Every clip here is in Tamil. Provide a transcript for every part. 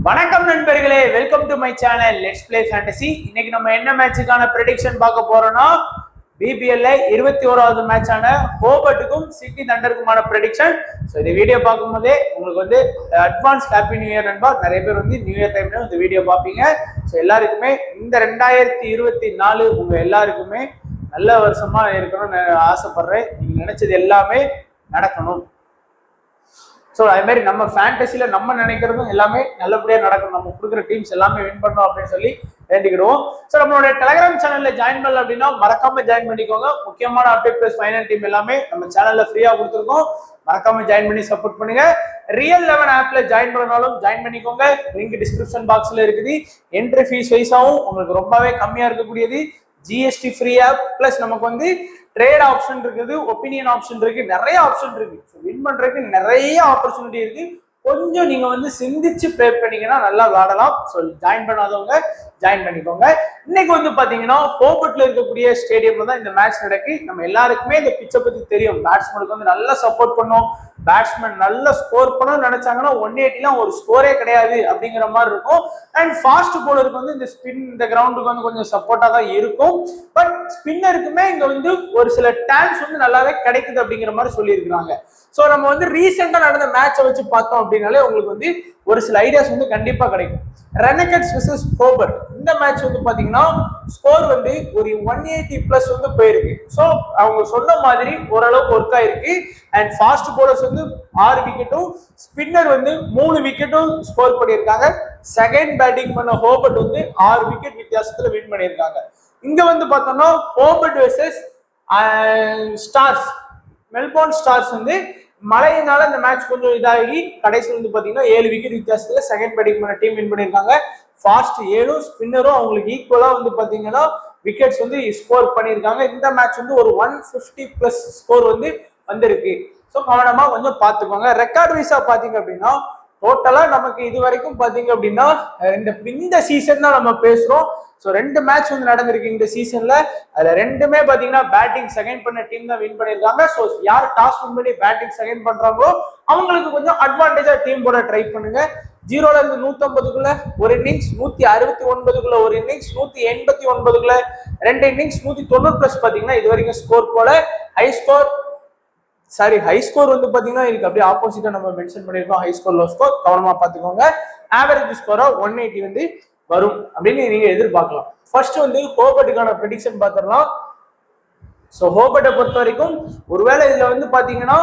வணக்கம் நண்பர்களே, welcome to my channel let's play fantasy. இன்னைக்கு நம்ம என்ன மேட்சுக்கான ப்ரெடிக்ஷன் பார்க்க போறோம்னா பிபிஎல்ல 21வது மேட்சான ஹோபர்ட்டுக்கும் சிட்டி தண்டருக்குமான ப்ரெடிக்ஷன். ஸோ இந்த வீடியோ பார்க்கும்போதே உங்களுக்கு வந்து அட்வான்ஸ் ஹாப்பி நியூ இயர் நண்பா. நிறைய பேர் வந்து நியூ இயர் டைம்ல இந்த வீடியோ பார்ப்பீங்க. ஸோ எல்லாருக்குமே இந்த 2024 உங்க எல்லாருக்குமே நல்ல வருஷமா இருக்கணும்னு ஆசைப்படுறேன். நீங்க நினைச்சது எல்லாமே நடக்கணும். ஸோ அதே மாதிரி நம்ம ஃபேண்டசியில நம்ம நினைக்கிறதும் எல்லாமே நல்லபடியாக நடக்கும். நம்ம கொடுக்குற டீம்ஸ் எல்லாமே வின் பண்ணணும் அப்படின்னு சொல்லி வேண்டிக்கிடுவோம். ஸோ நம்மளோட டெலிகிராம் சேனல்ல ஜாயின் பண்ணல அப்படின்னா மறக்காம ஜாயின் பண்ணிக்கோங்க. முக்கியமான அப்டேட் பிளஸ் ஃபைனல் டீம் எல்லாமே நம்ம சேனல்ல ஃப்ரீயா கொடுத்துருக்கோம். மறக்காம ஜாயின் பண்ணி சப்போர்ட் பண்ணுங்க. ரியல் 11 ஆப்ல ஜாயின் பண்ணனாலும் ஜாயின் பண்ணிக்கோங்க. லிங்க் டிஸ்கிரிப்ஷன் பாக்ஸ்ல இருக்குது. என்ட்ரி ஃபீஸ் வைஸாவும் உங்களுக்கு ரொம்பவே கம்மியா இருக்கக்கூடியது. ஜிஎஸ்டி ஃப்ரீ ஆப் பிளஸ் நமக்கு வந்து ட்ரேட் ஆப்ஷன் இருக்குது, ஒப்பீனியன் ஆப்ஷன் இருக்கு, நிறைய ஆப்ஷன் இருக்கு. வின் பண்றதுக்கு நிறைய ஆப்பர்ச்சுனிட்டி இருக்கு. கொஞ்சம் நீங்க வந்து சிந்திச்சு ப்ளே பண்ணீங்கன்னா நல்லா விளையாடலாம். ஸோ ஜாயின் பண்ணாதவங்க ஜாயின் பண்ணிக்கோங்க. இன்னைக்கு வந்து பாத்தீங்கன்னா ஹோபர்ட்ல இருக்கக்கூடிய ஸ்டேடியம்ல தான் இந்த மேட்ச் நடக்கு. நம்ம எல்லாருக்குமே இந்த பிச்சை பத்தி தெரியும். பேட்ஸ்மேனுக்கு வந்து நல்லா சப்போர்ட் பண்ணும். பேட்ஸ்மேன் நல்ல ஸ்கோர் பண்ணணும்னு நினைச்சாங்கன்னா 180 ஒரு ஸ்கோரே கிடையாது அப்படிங்கிற மாதிரி இருக்கும். அண்ட் ஃபாஸ்ட் போலருக்கு வந்து இந்த கிரவுண்டுக்கு வந்து கொஞ்சம் சப்போர்ட்டா தான் இருக்கும். பட் ஸ்பின்னருக்குமே இங்க வந்து ஒரு சில டான்ஸ் வந்து நல்லாவே கிடைக்குது அப்படிங்கிற மாதிரி சொல்லியிருக்கிறாங்க. ஸோ நம்ம வந்து ரீசெண்டா நடந்த மேட்சை வச்சு பார்த்தோம் அப்படின்னாலே உங்களுக்கு வந்து ஒரு சில ஐடியாஸ் வந்து கண்டிப்பா கிடைக்கும். ரெனகட்ஸ் வெர்சஸ் ஹோபர்ட் இந்த மேட்ச் வந்து பாத்தீங்கன்னா ஸ்கோர் வந்து ஒரு 180+ வந்து போயிருக்கு. ஸோ அவங்க சொன்ன மாதிரி ஓரளவுக்கு ஒர்க் ஆயிருக்கு. அண்ட் ஃபாஸ்ட் போலர்ஸ் வந்து 6 விக்கெட்டும் ஸ்பின்னர் வந்து 3 விக்கெட்டும் ஸ்கோர் பண்ணியிருக்காங்க. செகண்ட் பேட்டிங் பண்ண ஹோபர்ட் வந்து 6 விக்கெட் வித்தியாசத்துல வின் பண்ணியிருக்காங்க. இங்க வந்து பார்த்தோம்னா Hobart versus stars, Melbourne stars வந்து மழையினால இந்த மேட்ச் கொஞ்சம் இதாகி கடைசியில் வந்து பாத்தீங்கன்னா 7 விக்கெட் வித்தியாசத்துல செகண்ட் பேட்டிங் பண்ண டீம் வின் பண்ணியிருக்காங்க. ஃபாஸ்ட் 7ம் ஸ்பின்னரும் அவங்களுக்கு ஈக்குவலா வந்து பாத்தீங்கன்னா விக்கெட்ஸ் வந்து ஸ்கோர் பண்ணியிருக்காங்க. இந்த மேட்ச் வந்து ஒரு 150+ ஸ்கோர் வந்து வந்திருக்கு. ஸோ கவனமா கொஞ்சம் பார்த்துக்கோங்க. ரெக்கார்ட் வைஸா பாத்தீங்க அப்படின்னா டோட்டலா நமக்கு இது வரைக்கும் பாத்தீங்க அப்படின்னா இந்த சீசன் தான் நம்ம பேசுறோம். ஸோ 2 மேட்ச் வந்து நடந்திருக்கு இந்த சீசன்ல. அதுல 2மே பாத்தீங்கன்னா பேட்டிங் செகண்ட் பண்ண டீம் தான் வின் பண்ணியிருக்காங்க. ஸோ யார் டாஸ் வின் பண்ணி பேட்டிங் செகண்ட் பண்றாங்களோ அவங்களுக்கு கொஞ்சம் அட்வான்டேஜா டீம் போட ட்ரை பண்ணுங்க. 0ல இருந்து 150க்குள்ள ஒரு இன்னிங்ஸ், 169க்குள்ள ஒரு இன்னிங்ஸ், 189க்குள்ள 2 இன்னிங்ஸ், 190+ பாத்தீங்கன்னா இது வரைக்கும் ஸ்கோர் போல. ஹை ஸ்கோர் வந்து பாத்தீங்கன்னா இதுக்கு அப்படியே ஆப்போசிட்டா நம்ம மென்ஷன் பண்ணிருக்கோம். ஹை ஸ்கோர், லோ ஸ்கோர் கவனமா பாத்துக்கோங்க. ஆவரேஜ் ஸ்கோரா 180 வந்து வரும் அப்படின்னு நீங்க எதிர்பார்க்கலாம். ஃபர்ஸ்ட் வந்து ஹோபர்ட்டுக்கான ப்ரெடிக்ஷன் பார்த்துடலாம். ஸோ ஹோபர்ட்டை பொறுத்த வரைக்கும் ஒருவேளை இதுல வந்து பாத்தீங்கன்னா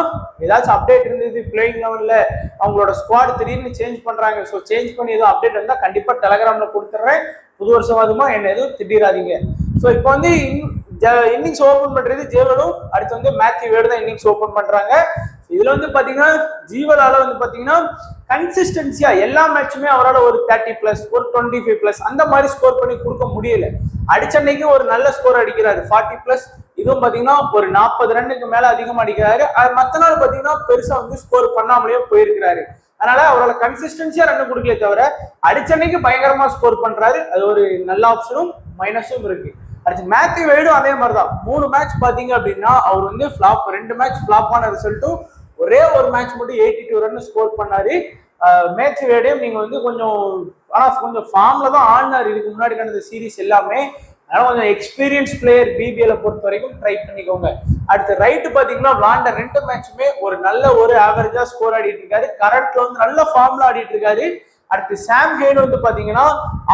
ஏதாச்சும் அப்டேட் இருந்தது, பிளேயிங் லெவல்ல அவங்களோட ஸ்குவாட் திடீர்னு சேஞ்ச் பண்றாங்க. ஸோ சேஞ்ச் பண்ணி எதுவும் அப்டேட் இருந்தா கண்டிப்பா டெலகிராம்ல கொடுத்துட்றேன். புது வருஷமாதுமா என்ன எதுவும் திட்டிராதீங்க. ஸோ இப்போ வந்து இன்னிங்ஸ் ஓபன் பண்றது ஜேவலும், அடுத்து வந்து மேத்யூ வேர்டு தான் இன்னிங்ஸ் ஓபன் பண்றாங்க. இதுல வந்து பாத்தீங்கன்னா ஜீவலால வந்து பாத்தீங்கன்னா கன்சிஸ்டன்சியா எல்லா மேட்சுமே அவரால் ஒரு 30+, ஒரு 25+ அந்த மாதிரி ஸ்கோர் பண்ணி கொடுக்க முடியல. அடிச்சன்னைக்கு ஒரு நல்ல ஸ்கோர் அடிக்கிறாரு 40+. இதுவும் பாத்தீங்கன்னா ஒரு 40 ரன்னுக்கு மேல அதிகமா அடிக்கிறாரு. மத்த நாள் பாத்தீங்கன்னா பெருசா வந்து ஸ்கோர் பண்ணாமலேயே போயிருக்கிறாரு. அதனால அவரால் கன்சிஸ்டன்சியா ரன் கொடுக்கல தவிர அடிச்சன்னைக்கு பயங்கரமா ஸ்கோர் பண்றாரு. அது ஒரு நல்ல ஆப்ஷனும் மைனஸும் இருக்கு. அடுத்து மேத்யூ வேர்டும் அதே மாதிரிதான். 3 மேட்ச் பாத்தீங்க அப்படின்னா அவர் வந்து ஃபிளாப், 2 மேட்ச் ஃபிளாப்பான ரிசல்ட்டும், ஒரே ஒரு மேட்ச் மட்டும் 82 ரன் ஸ்கோர் பண்ணாரு. மேத்யூ வேர்டையும் நீங்க வந்து கொஞ்சம் ஃபார்ம்ல தான் ஆடினார் இதுக்கு முன்னாடி நடந்த சீரீஸ் எல்லாமே. அதனால கொஞ்சம் எக்ஸ்பீரியன்ஸ் பிளேயர் பிபிஎல் பொறுத்த வரைக்கும் ட்ரை பண்ணிக்கோங்க. அடுத்து ரைட்டு பாத்தீங்கன்னா விளாண்ட 2 மேட்சுமே ஒரு நல்ல ஒரு ஆவரேஜா ஸ்கோர் ஆடிட்டு இருக்காரு. கரண்ட்ல வந்து நல்ல ஃபார்ம்ல ஆடிட்டு இருக்காரு. அடுத்து சாம் ஹேன் வந்து பாத்தீங்கன்னா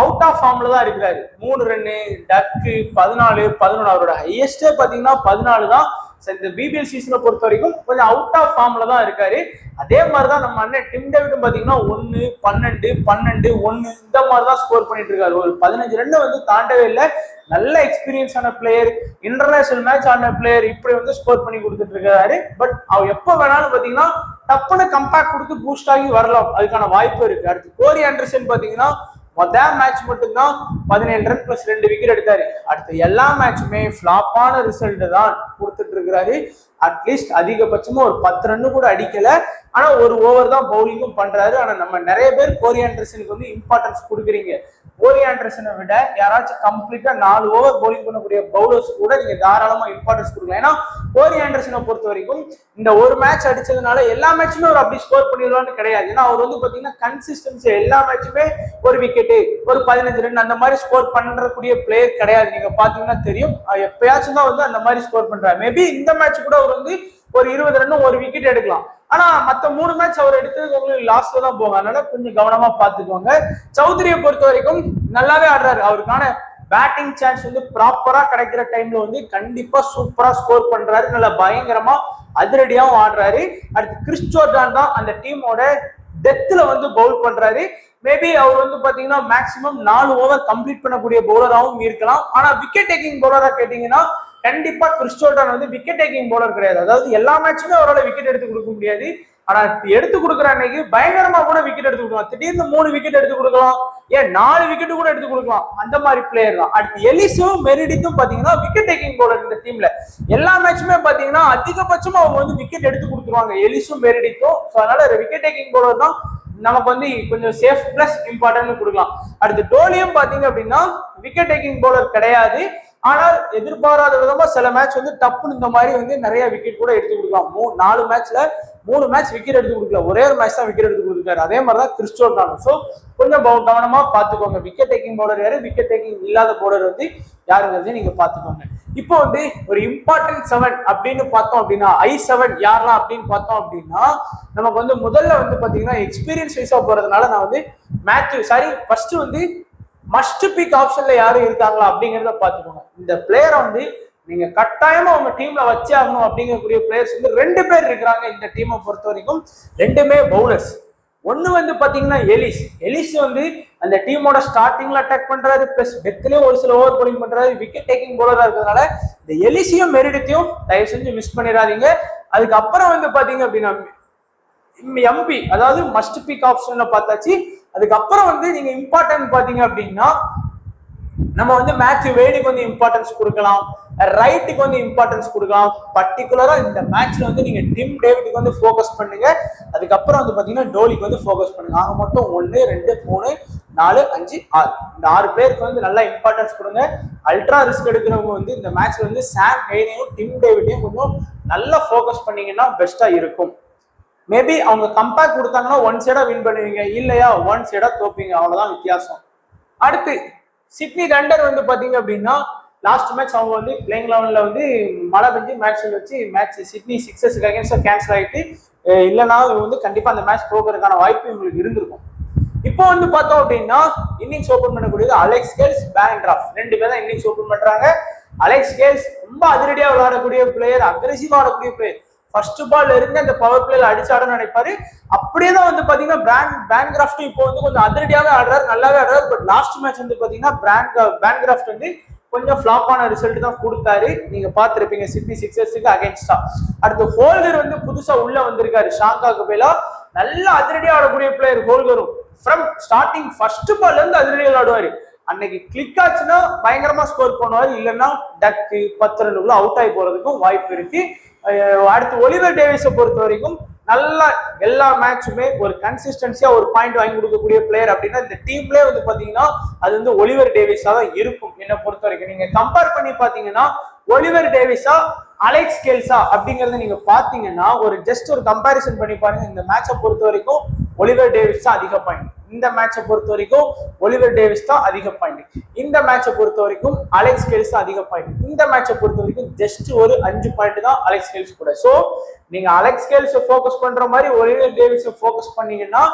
அவுட் ஆஃப் ஃபார்ம்ல தான் இருக்கிறாரு. 3 ரன்னு, டக்கு 14, 11. அவரோட ஹையஸ்டே பாத்தீங்கன்னா 14 தான். இந்த பிபிஎல் சீசனை பொறுத்த வரைக்கும் கொஞ்சம் அவுட் ஆஃப் ஃபார்ம்ல தான் இருக்காரு. அதே மாதிரிதான் நம்ம அண்ணன் டிம் டேவிடும் பாத்தீங்கன்னா 1, 12, 12, 1 இந்த மாதிரிதான் ஸ்கோர் பண்ணிட்டு இருக்காரு. ஒரு 15 ரன் வந்து தாண்டவே இல்லை. நல்ல எக்ஸ்பீரியன்ஸ் ஆன பிளேயர், இன்டர்நேஷனல் மேட்ச் ஆன பிளேயர், இப்படி வந்து ஸ்கோர் பண்ணி கொடுத்துட்டு இருக்காரு. பட் அவர் எப்ப வேணாலும் பாத்தீங்கன்னா டப்புன்னு கம்பேக்ட் கொடுத்து பூஸ்ட் ஆகி வரலாம், அதுக்கான வாய்ப்பு இருக்கு. அடுத்து கோரி ஆண்டர்சன் பாத்தீங்கன்னா மொதல் மேட்ச் மட்டும்தான் 17 ரன் + 2 விக்கெட் எடுத்தாரு. அடுத்த எல்லா மேட்சுமே ஃபிளாப்பான ரிசல்ட் தான் கொடுத்துட்டு இருக்கிறாரு. அட்லீஸ்ட் அதிகபட்சமா ஒரு 10 ரன்னு கூட அடிக்கல. ஆனா ஒரு ஓவர் தான் பவுலிங்கும் பண்றாரு. ஆனா நம்ம நிறைய பேர் கோரி ஆண்டர்சனுக்கு வந்து இம்பார்ட்டன்ஸ் கொடுக்குறீங்க. கோரி ஆண்டர்சனை விட யாராச்சும் கம்ப்ளீட்டா 4 ஓவர் பவுலிங் பண்ணக்கூடிய பவுலர்ஸ் கூட நீங்க தாராளமா இம்பார்ட்டன்ஸ் கொடுக்கலாம். ஏன்னா கோரி ஆண்டர்சனை பொறுத்த வரைக்கும் இந்த ஒரு மேட்ச் அடிச்சதுனால எல்லா மேட்சுமே அவர் அப்படி ஸ்கோர் பண்ணிடுவான்னு கிடையாது. ஏன்னா அவர் வந்து பாத்தீங்கன்னா கன்சிஸ்டன்சி எல்லா மேட்சுமே ஒரு விக்கெட்டு ஒரு 15 ரன் அந்த மாதிரி ஸ்கோர் பண்றக்கூடிய பிளேயர் கிடையாது. நீங்க பாத்தீங்கன்னா தெரியும், எப்பயாச்சும் தான் வந்து அந்த மாதிரி ஸ்கோர் பண்றாரு. மேபி இந்த மேட்ச் கூட அவர் வந்து ஒரு 20 ரன்னும் ஒரு விக்கெட் எடுக்கலாம். ஆனா மத்த 3 மேட்ச் அவர் எடுத்தது உங்களுக்கு லாஸ்ட்ல தான் போகும். அதனால கொஞ்சம் கவனமா பாத்துக்கோங்க. சௌத்ரியை பொறுத்த வரைக்கும் நல்லாவே ஆடுறாரு. அவருக்கான பேட்டிங் சான்ஸ் வந்து ப்ராப்பரா கிடைக்கிற டைம்ல வந்து கண்டிப்பா சூப்பரா ஸ்கோர் பண்றாரு. நல்லா பயங்கரமா அதிரடியாவும் ஆடுறாரு. அடுத்து கிறிஸ் ஜோர்டான் தான் அந்த டீமோட டெத்ல வந்து பவுல் பண்றாரு. மேபி அவர் வந்து பாத்தீங்கன்னா மேக்சிமம் 4 ஓவர் கம்ப்ளீட் பண்ணக்கூடிய பவுலராகவும் இருக்கலாம். ஆனா விக்கெட் டேக்கிங் பவுலரா கேட்டீங்கன்னா கண்டிப்பா கிறிஸ் ஜோர்டான் வந்து விக்கெட் டேக்கிங் பவுலர் கிடையாது. அதாவது எல்லா மேட்சுமே அவரால் விக்கெட் எடுத்து கொடுக்க முடியாது. ஆனா எடுத்து கொடுக்குற அன்னைக்கு பயங்கரமா கூட விக்கெட் எடுத்து கொடுக்கலாம். திடீர்னு 3 விக்கெட் எடுத்து கொடுக்கலாம், ஏன் 4 விக்கெட் கூட எடுத்து கொடுக்கலாம். அந்த மாதிரி பிளேயர் தான். அடுத்து எலிஸும் மெரிடித்தும் பாத்தீங்கன்னா விக்கெட் டேக்கிங் பவுலர். இந்த டீம்ல எல்லா மேட்சுமே பாத்தீங்கன்னா அதிகபட்சமா அவங்க வந்து விக்கெட் எடுத்து கொடுத்துருவாங்க, எலிஸும் மெரிடித்தும். அதனால விக்கெட் டேக்கிங் பவுலர் தான் நமக்கு வந்து கொஞ்சம் சேஃப் பிளஸ் இம்பார்ட்டன்ட் கொடுக்கலாம். அடுத்து டோலியும் பாத்தீங்க அப்படின்னா விக்கெட் டேக்கிங் பவுலர் கிடையாது. ஆனால் எதிர்பாராத விதமா சில மேட்ச் வந்து டப்புன்னு இந்த மாதிரி வந்து நிறைய விக்கெட் கூட எடுத்து கொடுக்கலாம். 4 மேட்ச்ல 3 மேட்ச் விக்கெட் எடுத்து கொடுக்கல, ஒரே ஒரு மேட்ச் தான் விக்கெட் எடுத்து கொடுத்துருக்காரு. அதே மாதிரிதான் கிறிஸ் ஜோர்டான். ஸோ கொஞ்சம் கவனமா பாத்துக்கோங்க. விக்கெட் டேக்கிங் பவுலர் யாரு, விக்கெட் டேக்கிங் இல்லாத பவுலர் வந்து யாருங்கிறதையும் நீங்க பாத்துக்கோங்க. இப்போ வந்து ஒரு இம்பார்ட்டன்ட் 7 அப்படின்னு பார்த்தோம் அப்படின்னா I7 யாரெல்லாம் அப்படின்னு பார்த்தோம் அப்படின்னா நமக்கு வந்து முதல்ல வந்து பாத்தீங்கன்னா எக்ஸ்பீரியன்ஸ் வைஸா போறதுனால நான் வந்து ஃபர்ஸ்ட் வந்து மஸ்ட் பிக் ஆப்ஷன்ல யாரும் இருக்காங்களா அப்படிங்கிறத பாத்துக்கோங்க. இந்த பிளேயரை வந்து நீங்க கட்டாயமா உங்க டீம்ல வச்சே ஆகணும் அப்படிங்கக்கூடிய பிளேயர்ஸ் வந்து 2 பேர் இருக்கிறாங்க இந்த டீமை பொறுத்த வரைக்கும். 2மே பவுலர்ஸ். ஒண்ணு வந்து பாத்தீங்கன்னா எலிஸ் வந்து அந்த டீமோட ஸ்டார்டிங்ல அட்டாக் பண்றாரு, பிளஸ் டெத்லயும் ஒரு சில ஓவர் போலிங் பண்றாரு, விக்கெட் டேக்கிங் பவுலரா இருக்கிறதுனால இந்த எலிஸையும் மெரிடித்தையும் தயவு செஞ்சு மிஸ் பண்ணிடாதீங்க. அதுக்கப்புறம் வந்து பாத்தீங்க அப்படின்னா எம்பி, அதாவது மஸ்ட் பிக் ஆப்ஷன்ல பார்த்தாச்சு. அதுக்கப்புறம் வந்து நீங்க இம்பார்ட்டன்ட் பாத்தீங்க அப்படின்னா நம்ம வந்து மேட்ச் வேடிக்கு வந்து இம்பார்ட்டன்ஸ் கொடுக்கலாம், ரைட்டுக்கு வந்து இம்பார்ட்டன்ஸ் கொடுக்கலாம். பர்டிகுலரா இந்த மேட்ச்ல வந்து நீங்க டிம் டேவிட்டுக்கு வந்து ஃபோக்கஸ் பண்ணுங்க. அதுக்கப்புறம் வந்து பாத்தீங்கன்னா டோலிக்கு வந்து ஃபோக்கஸ் பண்ணுங்க. ஆக மொத்தம் 1 2 3 4 5 6 இந்த 6 பேருக்கு வந்து நல்லா இம்பார்ட்டன்ஸ் கொடுங்க. அல்ட்ரா ரிஸ்க் எடுக்கிறவங்க வந்து இந்த மேட்ச்ல வந்து சாம் ஹெய்னையும் டிம் டேவிட்டையும் கொஞ்சம் நல்லா ஃபோக்கஸ் பண்ணீங்கன்னா பெஸ்டா இருக்கும். மேபி அவங்க கம்பேக் கொடுத்தாங்கன்னா 1 சைடா வின் பண்ணுவீங்க, இல்லையா 1 சைடா தோப்பீங்க, அவ்வளவுதான் வித்தியாசம். அடுத்து சிட்னி தண்டர் வந்து பாத்தீங்க அப்படின்னா லாஸ்ட் மேட்ச் அவங்க வந்து பிளேயிங் 11ல வந்து மழை பெஞ்சு மேட்ச் சிட்னி சிக்ஸர்ஸ்க்கு அகேன்ஸ்டா கேன்சல் ஆகிட்டு, இல்லைன்னா வந்து கண்டிப்பா அந்த மேட்ச் போகிறதுக்கான வாய்ப்பு உங்களுக்கு இருந்திருக்கும். இப்போ வந்து பார்த்தோம் அப்படின்னா இன்னிங்ஸ் ஓபன் பண்ணக்கூடியது அலெக்ஸ் கேல்ஸ், பேன் டிராஃப் 2 பேர் தான் இன்னிங்ஸ் ஓபன் பண்றாங்க. அலெக்ஸ் கேல்ஸ் ரொம்ப அதிரடியா விளையாடக்கூடிய பிளேயர், அக்ரெசிவா ஆடக்கூடிய பிளேயர். ஃபர்ஸ்ட் பால் இருந்து அந்த பவர் பிளேல அடிச்சாடன்னு நினைப்பாரு. அப்படியேதான் வந்து பாத்தீங்கன்னா பேன்கிராஃப்ட் இப்போ வந்து கொஞ்சம் அதிரடியாவே ஆடுறாரு, நல்லாவே ஆடுறாரு. பட் லாஸ்ட் மேட்ச் வந்து பாத்தீங்கன்னா பேன்கிராஃப்ட் வந்து கொஞ்சம் ஃபிளாப்பான ரிசல்ட் தான் கொடுத்தாரு. நீங்க பாத்துருப்பீங்க சிட்னி சிக்ஸர்ஸுக்கு அகேன்ஸ்டா. அடுத்து ஹோல்டர் வந்து புதுசா உள்ள வந்திருக்காரு, ஷாங்காக்கு பேலா. நல்ல அதிரடியா ஆடக்கூடிய பிளேயர் ஹோல்டரும். ஃப்ரம் ஸ்டார்டிங் ஃபர்ஸ்ட் பால்ல இருந்து அதிரடியா ஆடுவாரு. அன்னைக்கு கிளிக் ஆச்சுன்னா பயங்கரமா ஸ்கோர் பண்ணுவாரு, இல்லைன்னா டக்கு 10 ரன்னுக்குள்ள அவுட் ஆகி போறதுக்கும் வாய்ப்பு இருக்கு. அடுத்து ஒலிவர் டேவிஸை பொறுத்த வரைக்கும் நல்லா எல்லா மேட்சுமே ஒரு கன்சிஸ்டன்சியா ஒரு பாயிண்ட் வாங்கி கொடுக்கக்கூடிய பிளேயர் அப்படின்னா இந்த டீம்லேயே வந்து பாத்தீங்கன்னா அது வந்து ஒலிவர் டேவிஸா தான் இருக்கும் என்னை பொறுத்த வரைக்கும். நீங்க கம்பேர் பண்ணி பாத்தீங்கன்னா ஒலிவர் டேவிஸா அலெக்ஸ் கேல்ஸா அப்படிங்கறத நீங்க பாத்தீங்கன்னா ஒரு கம்பாரிசன் பண்ணி பாருங்க. இந்த மேட்சை பொறுத்த வரைக்கும் ஒலிவர் டேவிஸ் தான் அதிக பாயிண்ட், இந்த மேட்சை பொறுத்த வரைக்கும் ஒலிவர் டேவிஸ் தான் அதிக பாயிண்ட், இந்த மேட்சை பொறுத்த வரைக்கும் அலெக்ஸ் கேல்ஸ் தான் அதிக பாயிண்ட், இந்த மேட்சை பொறுத்த வரைக்கும் ஜஸ்ட் ஒரு 5 பாயிண்ட் தான் அலெக்ஸ் கேல்ஸ் கூட. சோ நீங்க அலெக்ஸ் கேல்ஸ் ஃபோக்கஸ் பண்ற மாதிரி ஒலிவர் டேவிஸ் ஃபோக்கஸ் பண்ணீங்கன்னா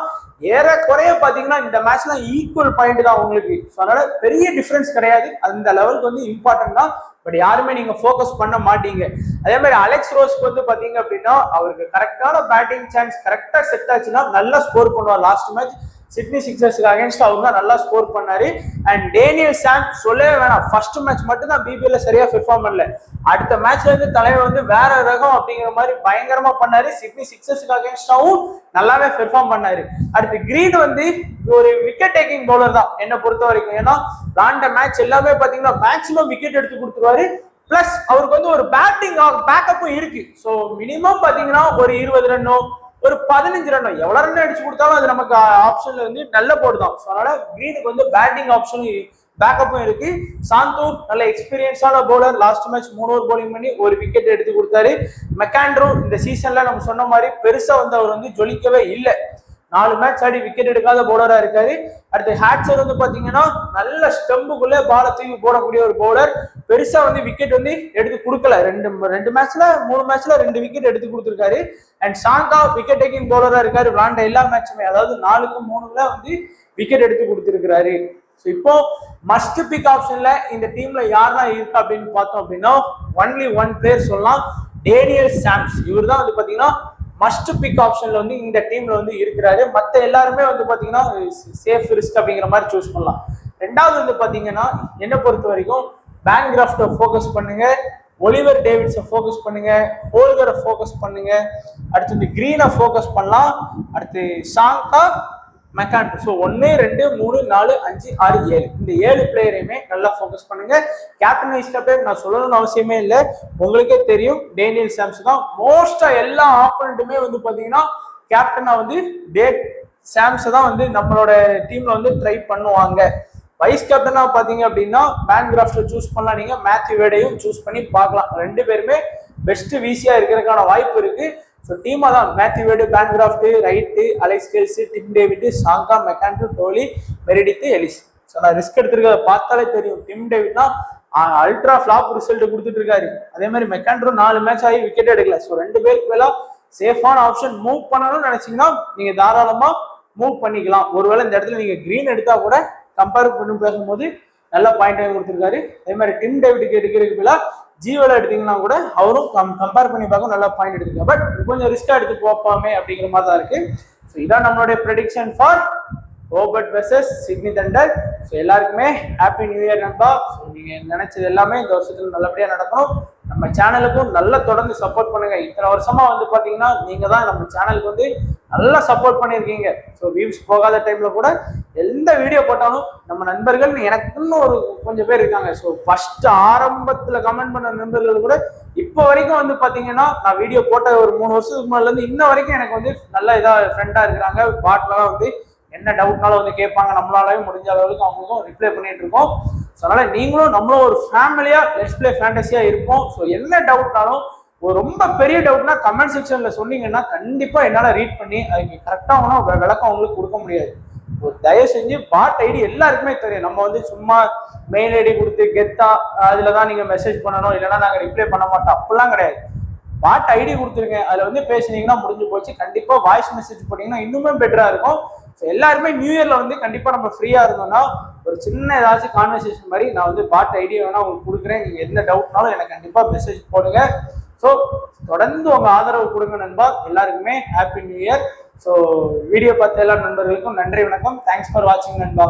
ஏறக்குறைய பாத்தீங்கன்னா இந்த மேட்ச்ல ஈக்குவல் பாயிண்ட் தான் உங்களுக்கு. அதனால பெரிய டிஃபரன்ஸ் கிடையாது, அந்த லெவலுக்கு வந்து இம்பார்ட்டன்ட் தான். பட் யாருமே நீங்க ஃபோக்கஸ் பண்ண மாட்டீங்க. அதே மாதிரி அலெக்ஸ் ரோஸ்க்கு வந்து பாத்தீங்க அப்படின்னா அவருக்கு கரெக்டான பேட்டிங் சான்ஸ் கரெக்டா செட் ஆச்சுன்னா நல்லா ஸ்கோர் பண்ணுவார். லாஸ்ட் மேட்ச் சிட்னி சிக்ஸர்ஸ்க்கு அகேன்ஸ்ட் அவர் தான் நல்லா ஸ்கோர் பண்ணாரு. அண்ட் டேனியல் சாம் சொல்லவே வேணாம், ஃபர்ஸ்ட் மேட்ச் மட்டும் தான் பிபிஎல்ல சரியா பெர்ஃபார்ம் பண்ணல, அடுத்த மேட்ச்ல இருந்து தலைவர் வந்து வேற ரகம் அப்படிங்கிற மாதிரி பயங்கரமா பண்ணாரு. சிட்னி சிக்ஸர்ஸ்க்கு அகேன்ஸ்டாவும் நல்லாவே பெர்ஃபார்ம் பண்ணாரு. அடுத்து கிரீன் வந்து ஒரு விக்கெட் டேக்கிங் பவுலர் தான் என்னை பொறுத்த வரைக்கும். ஏன்னா விளாண்ட மேட்ச் எல்லாமே பாத்தீங்கன்னா மேக்சிமம் விக்கெட் எடுத்து கொடுத்துருவாரு. பிளஸ் அவருக்கு வந்து ஒரு பேட்டிங் பேக்கப்பும் இருக்கு. ஸோ மினிமம் பாத்தீங்கன்னா ஒரு 20 ரன்னோ ஒரு 15 ரன் எவ்வளவு ரன் அடிச்சு கொடுத்தாலும் அது நமக்கு ஆப்ஷன்ல வந்து நல்ல போர்டு தான். அதனால கிரீனுக்கு வந்து பேட்டிங் ஆப்ஷனும் பேக்கப்பும் இருக்கு. சாந்தூர் நல்ல எக்ஸ்பீரியன்ஸான bowler, last match 3 over bowling பண்ணி ஒரு விக்கெட் எடுத்து கொடுத்தாரு. மெக்காண்ட்ரோ இந்த சீசன்ல நம்ம சொன்ன மாதிரி பெருசா வந்து அவர் வந்து ஜொலிக்கவே இல்லை. 4 மேட்ச் ஆடி விக்கெட் எடுக்காத பவுலரா இருக்காரு. அடுத்து ஹேட்சர் வந்து பாத்தீங்கன்னா நல்ல ஸ்டம்புக்குள்ள பால தூக்கி போடக்கூடிய ஒரு பவுலர். பெருசா வந்து விக்கெட் வந்து எடுத்து கொடுக்கல. ரெண்டு மேட்ச்ல 3 மேட்ச்ல 2 விக்கெட் எடுத்து கொடுத்திருக்காரு. அண்ட் சாங்கா விக்கெட் டேக்கிங் பவுலரா இருக்காரு. விளாண்ட எல்லா மேட்சுமே, அதாவது 4க்கு 3ல வந்து விக்கெட் எடுத்து கொடுத்திருக்கிறாரு. இப்போ மஸ்ட் பிக் ஆப்ஷன்ல இந்த டீம்ல யாரெல்லாம் இருக்கு அப்படின்னு பார்த்தோம் அப்படின்னா ஒன்லி ஒன் பிளேயர் சொல்லலாம், டேனியல் சாம்ஸ். இவர் தான் வந்து பாத்தீங்கன்னா மஸ்ட் பிக் ஆப்ஷன்ல வந்து இந்த டீம்ல வந்து இருக்கிறாரு. மற்ற எல்லாருமே வந்து பாத்தீங்கன்னா சேஃப் ரிஸ்க் அப்படிங்கிற மாதிரி சூஸ் பண்ணலாம். ரெண்டாவது வந்து பாத்தீங்கன்னா என்ன பொறுத்த வரைக்கும் பேன்கிராஃப்டை ஃபோக்கஸ் பண்ணுங்க, ஒலிவர் டேவிட்ஸை ஃபோக்கஸ் பண்ணுங்க, ஹோல்கரை ஃபோக்கஸ் பண்ணுங்க, அடுத்து இந்த கிரீனை ஃபோக்கஸ் பண்ணலாம், அடுத்து ஷாங்கா, மெக்காண்ட்ரோ. ஸோ 1 2 3 4 5 6 7 இந்த 7 பிளேயரையுமே நல்லா ஃபோக்கஸ் பண்ணுங்க. கேப்டன் வைஸ் கேப்டன் நான் சொல்லணும்னு அவசியமே இல்லை, உங்களுக்கே தெரியும் டேனியல் சாம்ஸ் தான். மோஸ்டா எல்லா ஆப்போனண்ட்டுமே வந்து பாத்தீங்கன்னா கேப்டனா வந்து சாம்ஸ் தான் வந்து நம்மளோட டீம்ல வந்து ட்ரை பண்ணுவாங்க. வைஸ் கேப்டனா பாத்தீங்க அப்படின்னா பேன்கிராஃப்டை சூஸ் பண்ணலாம், நீங்க மேத்யூ வேடையும் சூஸ் பண்ணி பார்க்கலாம். 2 பேருமே பெஸ்ட் வீசியா இருக்கிறதுக்கான வாய்ப்பு இருக்கு. ஸோ டீமா தான் Matthew Wade, Bancroft, Wright, Alex Hales, Tim David, Sangha, McAndrew, Dooley, Meredith, Ellis. So நான் ரிஸ்க் எடுத்திருக்கிறத பார்த்தாலே தெரியும். டிம் டேவிட்னா அல்ட்ரா ஃபிளாப் ரிசல்ட் கொடுத்துட்டு இருக்காரு. அதே மாதிரி மெக்காண்ட்ரோ 4 மேட்ச் ஆகி விக்கெட் எடுக்கல. ஸோ 2 பேருக்கு மேல சேஃபான ஆப்ஷன் மூவ் பண்ணணும்னு நினைச்சீங்கன்னா நீங்க தாராளமா மூவ் பண்ணிக்கலாம். ஒருவேளை இந்த இடத்துல நீங்க கிரீன் எடுத்தா கூட கம்பேர் பண்ணி பேசும்போது நல்ல பாயிண்ட் வாங்கி கொடுத்துருக்காரு. அதே மாதிரி டிம் டேவிட்க்கு எடுக்கிறதுக்கு மேல ஜீவோல எடுத்தீங்கன்னா கூட அவரும் கம்பேர் பண்ணி பார்க்க நல்லா பாயிண்ட் எடுத்துருக்காரு. பட் கொஞ்சம் ரிஸ்கா எடுத்து போப்பாமே அப்படிங்கிற மாதிரி தான் இருக்கு. ஸோ இதான் நம்மளுடைய prediction for Hobart versus Sydney Thunder. So எல்லாருக்குமே ஹாப்பி நியூ இயர் நண்பா. ஸோ நீங்க நினைச்சது எல்லாமே இந்த வருஷத்துல நல்லபடியா நடக்கணும். நம்ம சேனலுக்கும் நல்லா தொடர்ந்து சப்போர்ட் பண்ணுங்க. இத்தனை வருஷமா வந்து பாத்தீங்கன்னா நீங்க தான் நம்ம சேனலுக்கு வந்து நல்லா சப்போர்ட் பண்ணியிருக்கீங்க. ஸோ வியூஸ் போகாத டைம்ல கூட எந்த வீடியோ போட்டாலும் நம்ம நண்பர்கள் எனக்குன்னு ஒரு கொஞ்சம் பேர் இருக்காங்க. ஸோ ஃபர்ஸ்ட் ஆரம்பத்துல கமெண்ட் பண்ண நண்பர்கள் கூட இப்போ வரைக்கும் வந்து பாத்தீங்கன்னா நான் வீடியோ போட்ட ஒரு 3 வருஷத்துக்கு முன்னால இருந்து இன்ன வரைக்கும் எனக்கு வந்து நல்ல இதா ஃப்ரெண்டா இருக்கிறாங்க. பாட்லாம் வந்து என்ன டவுட்னாலும் வந்து கேட்பாங்க. நம்மளாலையும் முடிஞ்ச அளவுக்கு அவங்களுக்கும் ரிப்ளை பண்ணிட்டு இருக்கோம். ஸோ அதனால நீங்களும் நம்மளும் ஒரு ஃபேமிலியா லெட்ஸ் பிளே ஃபேண்டஸியா இருப்போம். ஸோ என்ன டவுட்னாலும் ஒரு ரொம்ப பெரிய டவுட்னா கமெண்ட் செக்ஷன்ல சொன்னீங்கன்னா கண்டிப்பா என்னால ரீட் பண்ணி அதுக்கு கரெக்டான விளக்கம் உங்களுக்கு கொடுக்க முடியாது. ஒரு தயவு செஞ்சு பாட் ஐடி எல்லாருக்குமே தெரியும். நம்ம வந்து சும்மா மெயில் ஐடி கொடுத்து கெத்தா அதுலதான் நீங்க மெசேஜ் பண்ணணும், இல்லைன்னா நாங்க ரிப்ளை பண்ண மாட்டோம், அப்படிலாம் கிடையாது. பாட் ஐடி கொடுத்துருங்க, அதுல வந்து பேசுனீங்கன்னா முடிஞ்சு போச்சு. கண்டிப்பா வாய்ஸ் மெசேஜ் பண்ணீங்கன்னா இன்னுமே பெட்டரா இருக்கும். ஸோ எல்லாருமே நியூ இயர்ல வந்து கண்டிப்பா நம்ம ஃப்ரீயா இருந்தோம்னா ஒரு சின்ன ஏதாச்சும் கான்வர்சேஷன் மாதிரி நான் வந்து பாட் ஐடியா வேணா உங்களுக்கு கொடுக்குறேன். நீங்க எந்த டவுட்னாலும் எனக்கு கண்டிப்பா மெசேஜ் போடுங்க. ஸோ தொடர்ந்து உங்க ஆதரவு கொடுங்க நண்பா. எல்லாருக்குமே happy new year. So video பார்த்த எல்லா நண்பர்களுக்கும் நன்றி, வணக்கம். தேங்க்ஸ் ஃபார் வாட்சிங் நண்பா.